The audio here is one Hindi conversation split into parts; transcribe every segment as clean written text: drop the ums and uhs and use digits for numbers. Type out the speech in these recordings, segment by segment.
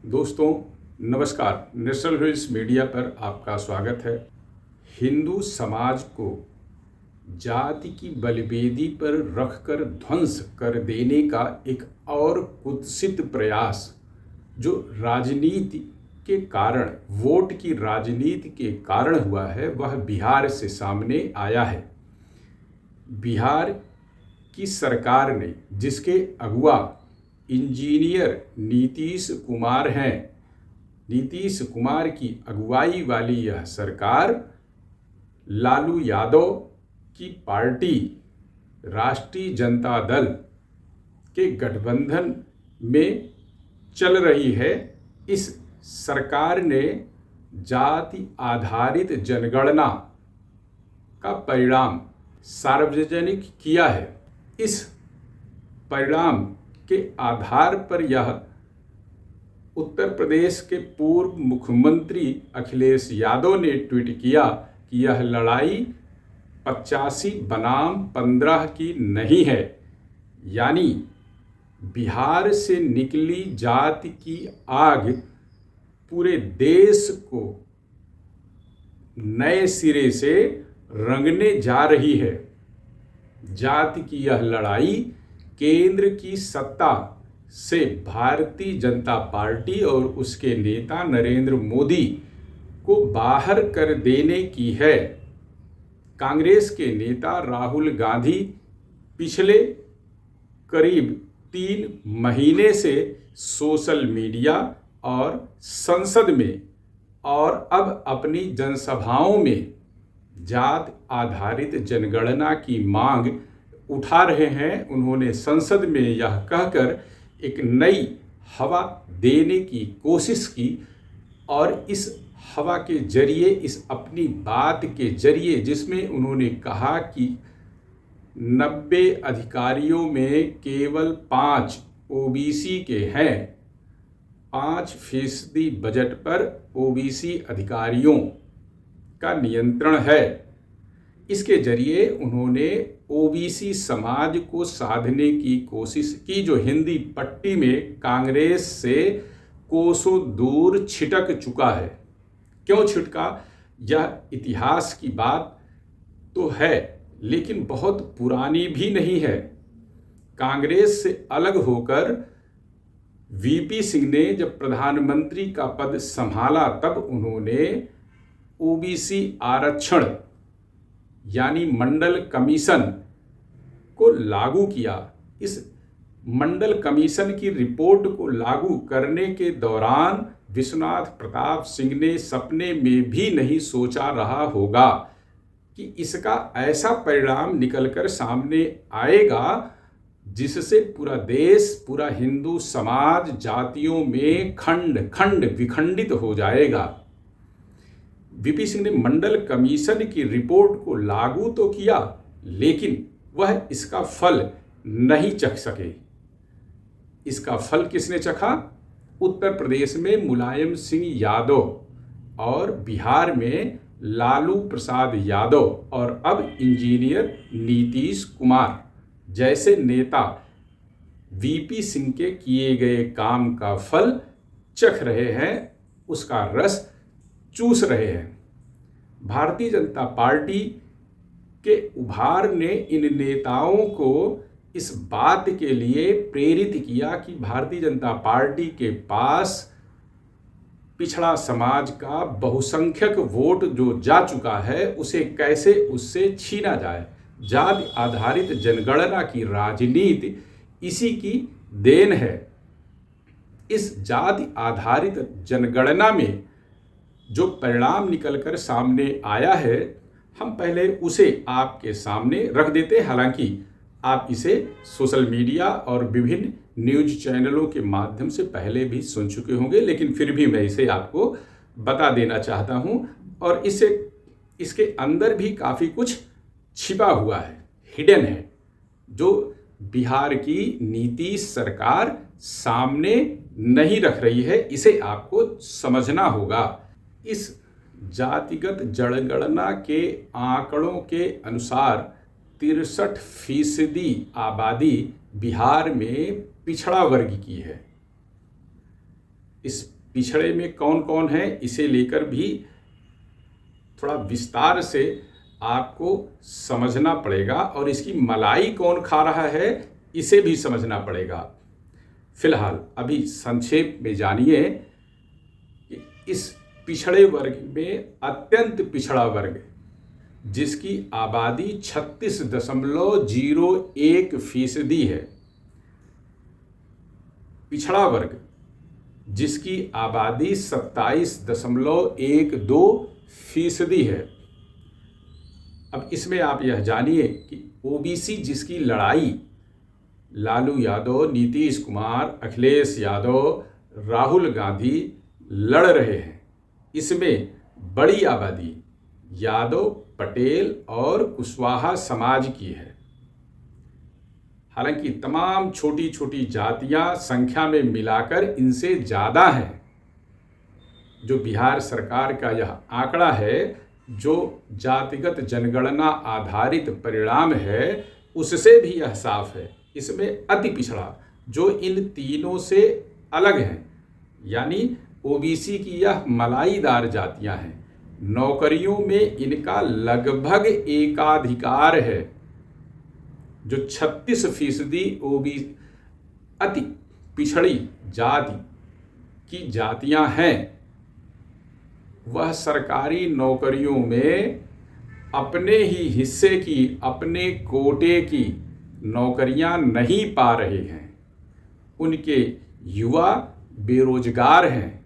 दोस्तों नमस्कार। नेशनल न्यूज़ मीडिया पर आपका स्वागत है। हिंदू समाज को जाति की बलिवेदी पर रखकर ध्वंस कर देने का एक और कुत्सित प्रयास जो राजनीति के कारण, वोट की राजनीति के कारण हुआ है, वह बिहार से सामने आया है। बिहार की सरकार ने, जिसके अगुवा इंजीनियर नीतीश कुमार हैं, नीतीश कुमार की अगुवाई वाली यह सरकार लालू यादव की पार्टी राष्ट्रीय जनता दल के गठबंधन में चल रही है। इस सरकार ने जाति आधारित जनगणना का परिणाम सार्वजनिक किया है। इस परिणाम के आधार पर यह उत्तर प्रदेश के पूर्व मुख्यमंत्री अखिलेश यादव ने ट्वीट किया कि यह लड़ाई 85 बनाम 15 की नहीं है, यानी बिहार से निकली जाति की आग पूरे देश को नए सिरे से रंगने जा रही है। जाति की यह लड़ाई केंद्र की सत्ता से भारतीय जनता पार्टी और उसके नेता नरेंद्र मोदी को बाहर कर देने की है। कांग्रेस के नेता राहुल गांधी पिछले करीब 3 महीने से सोशल मीडिया और संसद में और अब अपनी जनसभाओं में जात आधारित जनगणना की मांग उठा रहे हैं। उन्होंने संसद में यह कहकर एक नई हवा देने की कोशिश की और इस हवा के जरिए, इस अपनी बात के जरिए, जिसमें उन्होंने कहा कि 90 अधिकारियों में केवल 5 ओबीसी के हैं, 5% बजट पर ओबीसी अधिकारियों का नियंत्रण है। इसके जरिए उन्होंने ओबीसी समाज को साधने की कोशिश की, जो हिंदी पट्टी में कांग्रेस से कोसों दूर छिटक चुका है। क्यों छिटका, यह इतिहास की बात तो है, लेकिन बहुत पुरानी भी नहीं है। कांग्रेस से अलग होकर वीपी सिंह ने जब प्रधानमंत्री का पद संभाला, तब उन्होंने ओबीसी आरक्षण यानी मंडल कमीशन को लागू किया। इस मंडल कमीशन की रिपोर्ट को लागू करने के दौरान विश्वनाथ प्रताप सिंह ने सपने में भी नहीं सोचा रहा होगा कि इसका ऐसा परिणाम निकलकर सामने आएगा जिससे पूरा देश, पूरा हिंदू समाज जातियों में खंड खंड विखंडित हो जाएगा। वीपी सिंह ने मंडल कमीशन की रिपोर्ट को लागू तो किया, लेकिन वह इसका फल नहीं चख सके। इसका फल किसने चखा? उत्तर प्रदेश में मुलायम सिंह यादव और बिहार में लालू प्रसाद यादव और अब इंजीनियर नीतीश कुमार जैसे नेता वीपी सिंह के किए गए काम का फल चख रहे हैं, उसका रस चूस रहे हैं। भारतीय जनता पार्टी के उभार ने इन नेताओं को इस बात के लिए प्रेरित किया कि भारतीय जनता पार्टी के पास पिछड़ा समाज का बहुसंख्यक वोट जो जा चुका है, उसे कैसे उससे छीना जाए। जाति आधारित जनगणना की राजनीति इसी की देन है। इस जाति आधारित जनगणना में जो परिणाम निकलकर सामने आया है, हम पहले उसे आपके सामने रख देते हैं। हालांकि आप इसे सोशल मीडिया और विभिन्न न्यूज चैनलों के माध्यम से पहले भी सुन चुके होंगे, लेकिन फिर भी मैं इसे आपको बता देना चाहता हूं। और इसके अंदर भी काफ़ी कुछ छिपा हुआ है, हिडन है, जो बिहार की नीतीश सरकार सामने नहीं रख रही है। इसे आपको समझना होगा। इस जातिगत जनगणना के आंकड़ों के अनुसार 63% आबादी बिहार में पिछड़ा वर्ग की है। इस पिछड़े में कौन कौन है, इसे लेकर भी थोड़ा विस्तार से आपको समझना पड़ेगा और इसकी मलाई कौन खा रहा है इसे भी समझना पड़ेगा। फिलहाल अभी संक्षेप में जानिए कि इस पिछड़े वर्ग में अत्यंत पिछड़ा वर्ग जिसकी आबादी 36.01% है, पिछड़ा वर्ग जिसकी आबादी 27.12% है। अब इसमें आप यह जानिए कि ओबीसी जिसकी लड़ाई लालू यादव, नीतीश कुमार, अखिलेश यादव, राहुल गांधी लड़ रहे हैं, इसमें बड़ी आबादी यादव, पटेल और कुशवाहा समाज की है। हालांकि तमाम छोटी छोटी जातियां संख्या में मिलाकर इनसे ज़्यादा हैं। जो बिहार सरकार का यह आंकड़ा है, जो जातिगत जनगणना आधारित परिणाम है, उससे भी यह साफ है। इसमें अति पिछड़ा जो इन तीनों से अलग हैं, यानी ओबीसी की यह मलाईदार जातियां हैं, नौकरियों में इनका लगभग एकाधिकार है। जो 36% ओबीसी अति पिछड़ी जाति की जातियां हैं, वह सरकारी नौकरियों में अपने ही हिस्से की, अपने कोटे की नौकरियां नहीं पा रहे हैं। उनके युवा बेरोजगार हैं,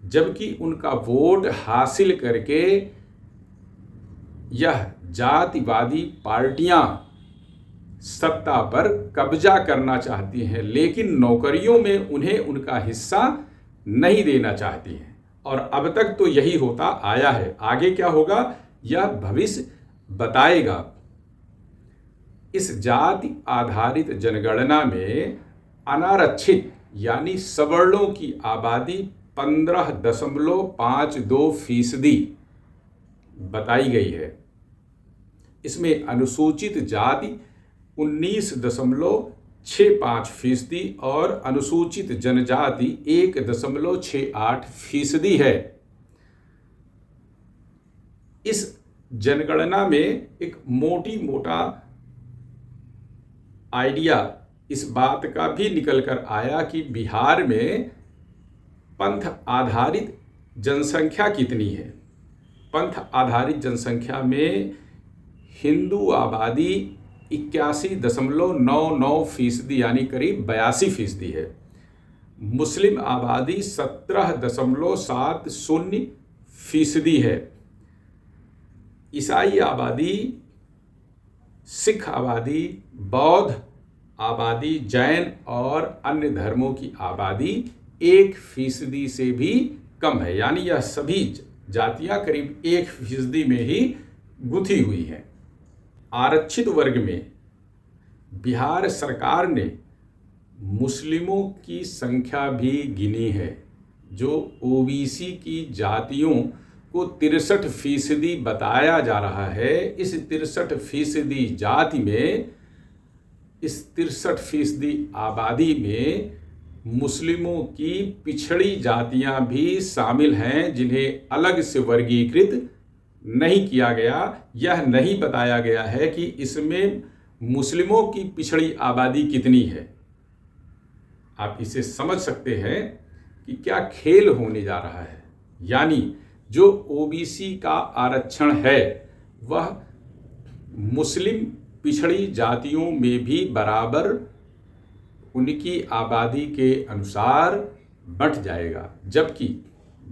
जबकि उनका वोट हासिल करके यह जातिवादी पार्टियां सत्ता पर कब्जा करना चाहती हैं, लेकिन नौकरियों में उन्हें उनका हिस्सा नहीं देना चाहती हैं। और अब तक तो यही होता आया है, आगे क्या होगा यह भविष्य बताएगा। इस जाति आधारित जनगणना में अनारक्षित यानी सवर्णों की आबादी 15.52% बताई गई है। इसमें अनुसूचित जाति 19.65% और अनुसूचित जनजाति 1.68% है। इस जनगणना में एक मोटा आइडिया इस बात का भी निकल कर आया कि बिहार में पंथ आधारित जनसंख्या कितनी है। पंथ आधारित जनसंख्या में हिंदू आबादी 81.99% यानी करीब 82% है। मुस्लिम आबादी 17.70% है। ईसाई आबादी, सिख आबादी, बौद्ध आबादी, जैन और अन्य धर्मों की आबादी 1% से भी कम है। यानी यह सभी जातियां करीब 1% में ही गुथी हुई हैं। आरक्षित वर्ग में बिहार सरकार ने मुस्लिमों की संख्या भी गिनी है। जो ओबीसी की जातियों को 63% बताया जा रहा है, इस 63% जाति में, इस 63% आबादी में मुस्लिमों की पिछड़ी जातियां भी शामिल हैं, जिन्हें अलग से वर्गीकृत नहीं किया गया। यह नहीं बताया गया है कि इसमें मुस्लिमों की पिछड़ी आबादी कितनी है। आप इसे समझ सकते हैं कि क्या खेल होने जा रहा है। यानी जो ओबीसी का आरक्षण है वह मुस्लिम पिछड़ी जातियों में भी बराबर उनकी आबादी के अनुसार बंट जाएगा, जबकि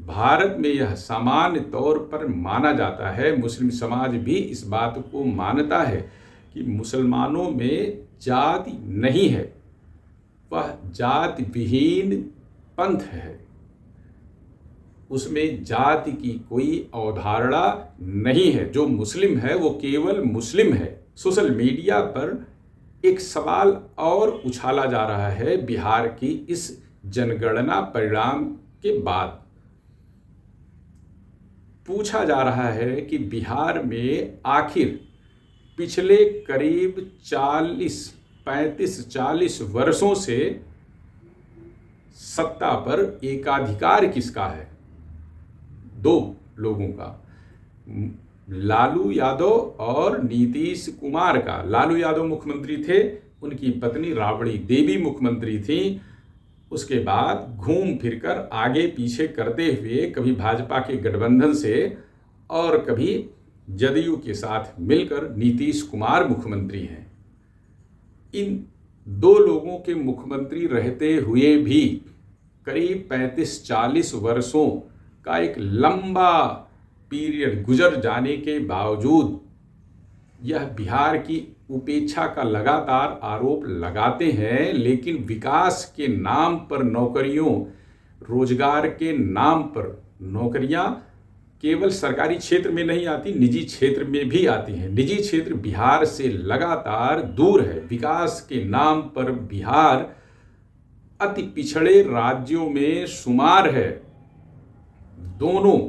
भारत में यह सामान्य तौर पर माना जाता है, मुस्लिम समाज भी इस बात को मानता है कि मुसलमानों में जाति नहीं है, वह जाति विहीन पंथ है। उसमें जाति की कोई अवधारणा नहीं है। जो मुस्लिम है वो केवल मुस्लिम है। सोशल मीडिया पर एक सवाल और उछाला जा रहा है बिहार की इस जनगणना परिणाम के बाद। पूछा जा रहा है कि बिहार में आखिर पिछले करीब 40 वर्षों से सत्ता पर एकाधिकार किसका है? दो लोगों का, लालू यादव और नीतीश कुमार का। लालू यादव मुख्यमंत्री थे, उनकी पत्नी राबड़ी देवी मुख्यमंत्री थी। उसके बाद घूम फिरकर आगे पीछे करते हुए कभी भाजपा के गठबंधन से और कभी जदयू के साथ मिलकर नीतीश कुमार मुख्यमंत्री हैं। इन दो लोगों के मुख्यमंत्री रहते हुए भी करीब 35-40 वर्षों का एक लंबा पीरियड गुजर जाने के बावजूद यह बिहार की उपेक्षा का लगातार आरोप लगाते हैं। लेकिन विकास के नाम पर नौकरियों, रोजगार के नाम पर नौकरियां केवल सरकारी क्षेत्र में नहीं आती, निजी क्षेत्र में भी आती हैं। निजी क्षेत्र बिहार से लगातार दूर है। विकास के नाम पर बिहार अति पिछड़े राज्यों में शुमार है। दोनों,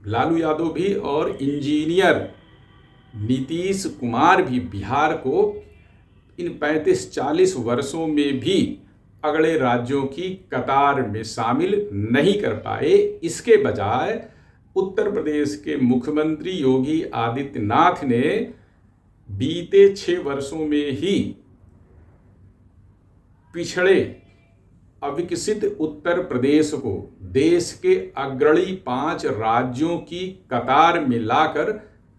लालू यादव भी और इंजीनियर नीतीश कुमार भी बिहार को इन 35-40 वर्षों में भी अगले राज्यों की कतार में शामिल नहीं कर पाए। इसके बजाय उत्तर प्रदेश के मुख्यमंत्री योगी आदित्यनाथ ने बीते 6 वर्षों में ही पिछड़े अविकसित उत्तर प्रदेश को देश के अग्रणी 5 राज्यों की कतार में लाकर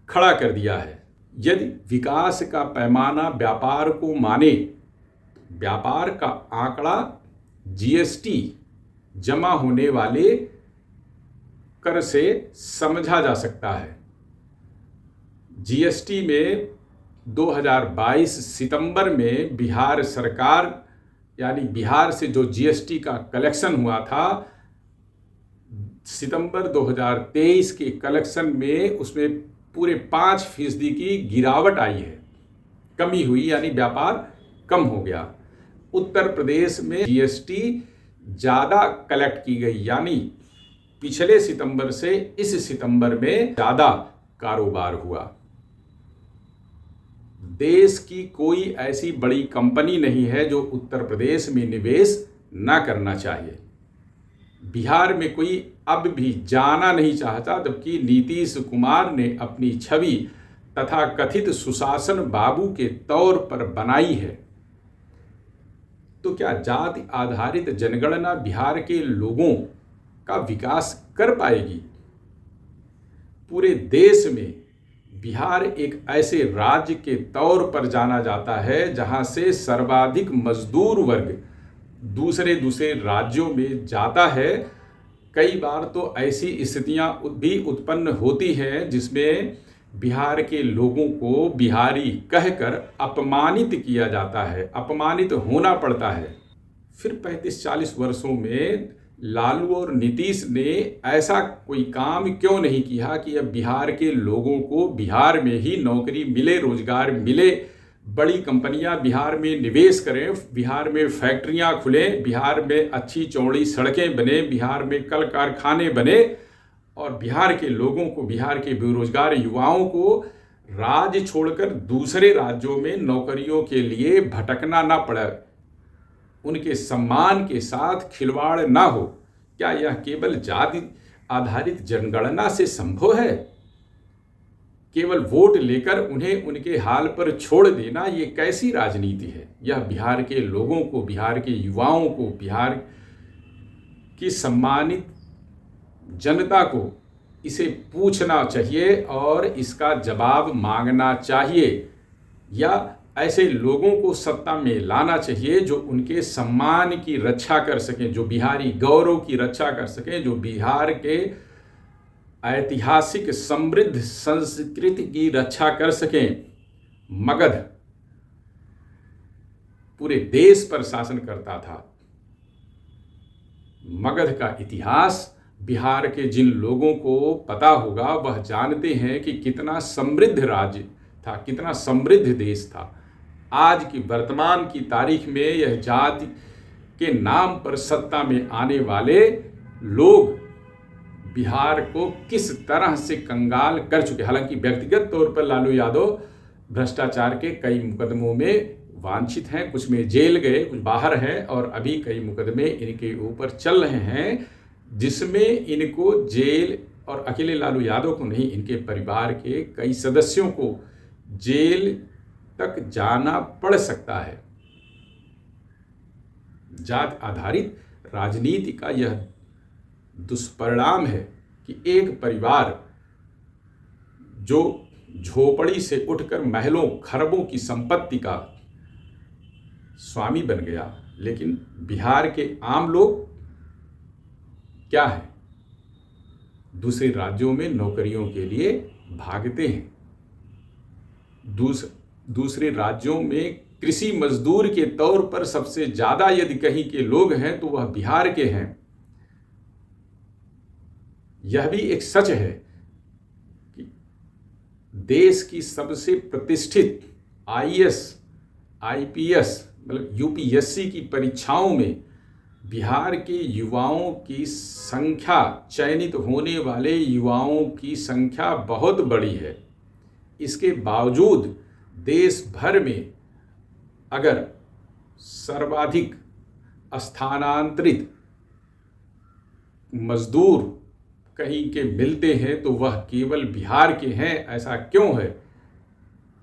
खड़ा कर दिया है। यदि विकास का पैमाना व्यापार को माने, व्यापार का आंकड़ा जीएसटी जमा होने वाले कर से समझा जा सकता है। जीएसटी में 2022 सितंबर में बिहार सरकार, यानी बिहार से जो जीएसटी का कलेक्शन हुआ था, सितंबर 2023 के कलेक्शन में उसमें पूरे 5% की गिरावट आई है, कमी हुई, यानी व्यापार कम हो गया। उत्तर प्रदेश में जीएसटी ज़्यादा कलेक्ट की गई, यानी पिछले सितंबर से इस सितंबर में ज़्यादा कारोबार हुआ। देश की कोई ऐसी बड़ी कंपनी नहीं है जो उत्तर प्रदेश में निवेश ना करना चाहिए। बिहार में कोई अब भी जाना नहीं चाहता, जबकि नीतीश कुमार ने अपनी छवि तथा कथित सुशासन बाबू के तौर पर बनाई है। तो क्या जाति आधारित जनगणना बिहार के लोगों का विकास कर पाएगी? पूरे देश में बिहार एक ऐसे राज्य के तौर पर जाना जाता है जहां से सर्वाधिक मजदूर वर्ग दूसरे राज्यों में जाता है। कई बार तो ऐसी स्थितियां भी उत्पन्न होती हैं जिसमें बिहार के लोगों को बिहारी कहकर अपमानित किया जाता है, अपमानित होना पड़ता है। फिर 35-40 वर्षों में लालू और नीतीश ने ऐसा कोई काम क्यों नहीं किया कि अब बिहार के लोगों को बिहार में ही नौकरी मिले, रोजगार मिले, बड़ी कंपनियां बिहार में निवेश करें, बिहार में फैक्ट्रियां खुलें, बिहार में अच्छी चौड़ी सड़कें बने, बिहार में कल कारखाने बने और बिहार के लोगों को, बिहार के बेरोजगार युवाओं को राज्य छोड़कर दूसरे राज्यों में नौकरियों के लिए भटकना ना पड़े, उनके सम्मान के साथ खिलवाड़ ना हो। क्या यह केवल जाति आधारित जनगणना से संभव है? केवल वोट लेकर उन्हें उनके हाल पर छोड़ देना, ये कैसी राजनीति है? यह बिहार के लोगों को, बिहार के युवाओं को, बिहार की सम्मानित जनता को इसे पूछना चाहिए और इसका जवाब मांगना चाहिए, या ऐसे लोगों को सत्ता में लाना चाहिए जो उनके सम्मान की रक्षा कर सकें, जो बिहारी गौरव की रक्षा कर सकें, जो बिहार के ऐतिहासिक समृद्ध संस्कृति की रक्षा कर सकें। मगध पूरे देश पर शासन करता था। मगध का इतिहास बिहार के जिन लोगों को पता होगा वह जानते हैं कि कितना समृद्ध राज्य था, कितना समृद्ध देश था। आज की वर्तमान की तारीख में यह जाति के नाम पर सत्ता में आने वाले लोग बिहार को किस तरह से कंगाल कर चुके। हालांकि व्यक्तिगत तौर पर लालू यादव भ्रष्टाचार के कई मुकदमों में वांछित हैं, कुछ में जेल गए, कुछ बाहर हैं और अभी कई मुकदमे इनके ऊपर चल रहे हैं जिसमें इनको जेल, और अकेले लालू यादव को नहीं, इनके परिवार के कई सदस्यों को जेल तक जाना पड़ सकता है। जात आधारित राजनीति का यह दुष्परिणाम है कि एक परिवार जो झोपड़ी से उठकर महलों खरबों की संपत्ति का स्वामी बन गया, लेकिन बिहार के आम लोग क्या है, दूसरे राज्यों में नौकरियों के लिए भागते हैं। दूसरे राज्यों में कृषि मजदूर के तौर पर सबसे ज़्यादा यदि कहीं के लोग हैं तो वह बिहार के हैं। यह भी एक सच है कि देश की सबसे प्रतिष्ठित IAS, IPS मतलब UPSC की परीक्षाओं में बिहार के युवाओं की संख्या, चयनित होने वाले युवाओं की संख्या बहुत बड़ी है। इसके बावजूद देश भर में अगर सर्वाधिक स्थानांतरित मजदूर कहीं के मिलते हैं तो वह केवल बिहार के हैं। ऐसा क्यों है?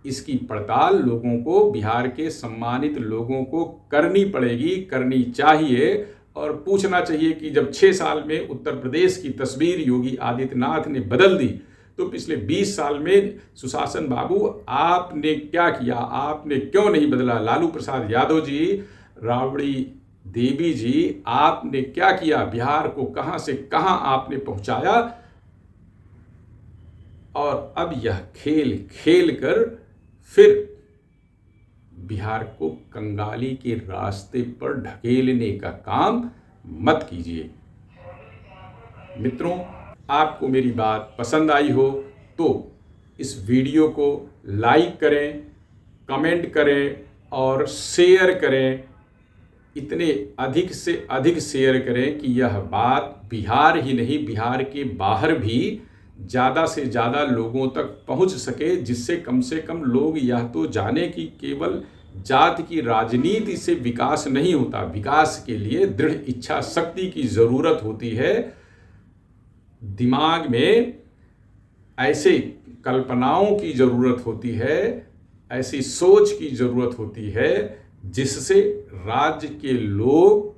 इसकी पड़ताल लोगों को, बिहार के सम्मानित लोगों को करनी पड़ेगी, करनी चाहिए और पूछना चाहिए कि जब 6 साल में उत्तर प्रदेश की तस्वीर योगी आदित्यनाथ ने बदल दी तो पिछले 20 साल में सुशासन बाबू आपने क्या किया? आपने क्यों नहीं बदला? लालू प्रसाद यादव जी, राबड़ी देवी जी, आपने क्या किया? बिहार को कहां से कहां आपने पहुंचाया? और अब यह खेल खेल कर फिर बिहार को कंगाली के रास्ते पर ढकेलने का काम मत कीजिए। मित्रों, आपको मेरी बात पसंद आई हो तो इस वीडियो को लाइक करें, कमेंट करें और शेयर करें। इतने अधिक से अधिक शेयर करें कि यह बात बिहार ही नहीं, बिहार के बाहर भी ज़्यादा से ज़्यादा लोगों तक पहुंच सके, जिससे कम से कम लोग यह तो जाने कि केवल जात की राजनीति से विकास नहीं होता, विकास के लिए दृढ़ इच्छा शक्ति की ज़रूरत होती है। दिमाग में ऐसे कल्पनाओं की ज़रूरत होती है, ऐसी सोच की ज़रूरत होती है जिससे राज्य के लोग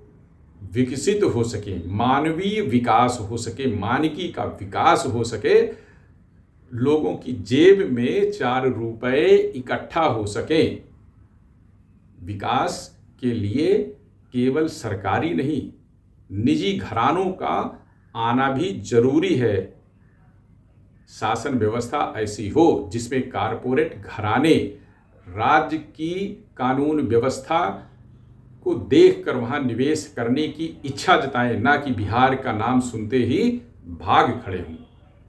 विकसित हो सके, मानवीय विकास हो सके, मानकी का विकास हो सके, लोगों की जेब में 4 रुपए इकट्ठा हो सके। विकास के लिए केवल सरकारी नहीं, निजी घरानों का आना भी जरूरी है। शासन व्यवस्था ऐसी हो जिसमें कारपोरेट घराने राज्य की कानून व्यवस्था को देखकर वहां निवेश करने की इच्छा जताएं, ना कि बिहार का नाम सुनते ही भाग खड़े हों।